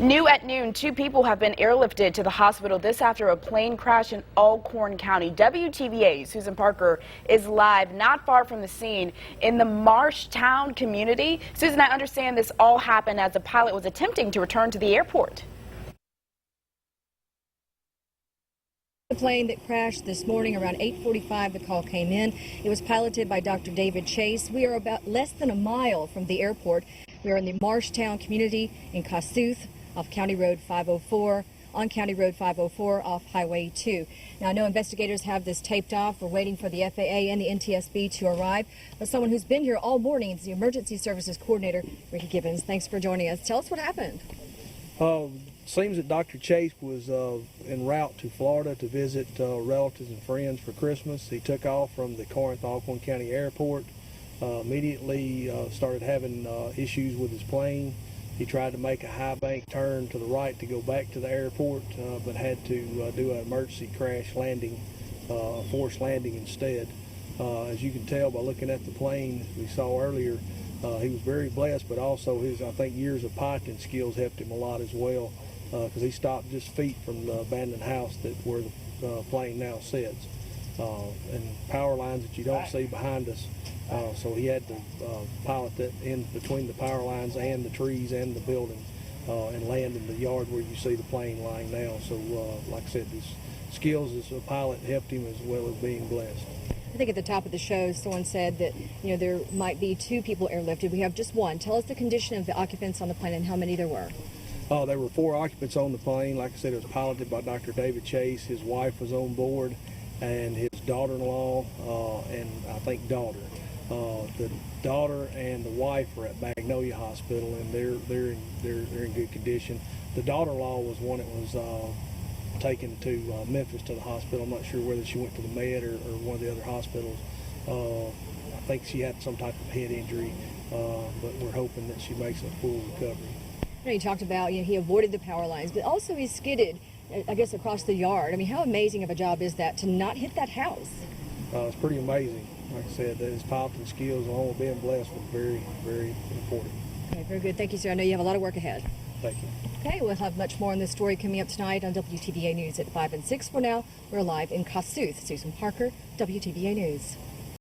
New at noon, 2 people have been airlifted to the hospital. This after a plane crash in Alcorn County. WTVA's Susan Parker is live not far from the scene in the Marshtown community. Susan, I understand this all happened as the pilot was attempting to return to the airport. The plane that crashed this morning around 8:45, the call came in. It was piloted by Dr. David Chase. We are about less than a mile from the airport. We are in the Marshtown community in Kossuth off County Road 504, on County Road 504 off Highway 2. Now, I know investigators have this taped off. We're waiting for the FAA and the NTSB to arrive. But someone who's been here all morning is the Emergency Services Coordinator, Ricky Gibbons. Thanks for joining us. Tell us what happened. Seems that Dr. Chase was en route to Florida to visit relatives and friends for Christmas. He took off from the Corinth Alcorn County Airport, immediately started having issues with his plane. He tried to make a high bank turn to the right to go back to the airport, but had to do an emergency crash landing, a forced landing instead. As you can tell by looking at the plane we saw earlier, he was very blessed, but also his, I think, years of piloting skills helped him a lot as well, because he stopped just feet from the abandoned house where the plane now sits, and power lines that you don't see behind us. So he had to pilot that in between the power lines and the trees and the building, and land in the yard where you see the plane lying now. So, like I said, his skills as a pilot helped him as well as being blessed. I think at the top of the show, someone said that, there might be 2 people airlifted. We have just 1. Tell us the condition of the occupants on the plane and how many there were. There were 4 occupants on the plane. Like I said, it was piloted by Dr. David Chase. His wife was on board, and his daughter-in-law and I think daughter. The daughter and the wife are at Magnolia Hospital, and they're in good condition. The daughter-in-law was one that was taken to Memphis to the hospital. I'm not sure whether she went to the Med or one of the other hospitals. I think she had some type of head injury, but we're hoping that she makes a full recovery. You talked about he avoided the power lines, but also he skidded, I guess, across the yard. I mean, how amazing of a job is that to not hit that house? It's pretty amazing. Like I said, his piloting skills, along with being blessed, was very, very important. Okay, very good. Thank you, sir. I know you have a lot of work ahead. Thank you. Okay, we'll have much more on this story coming up tonight on WTVA News at 5 and 6. For now, we're live in Kossuth. Susan Parker, WTVA News.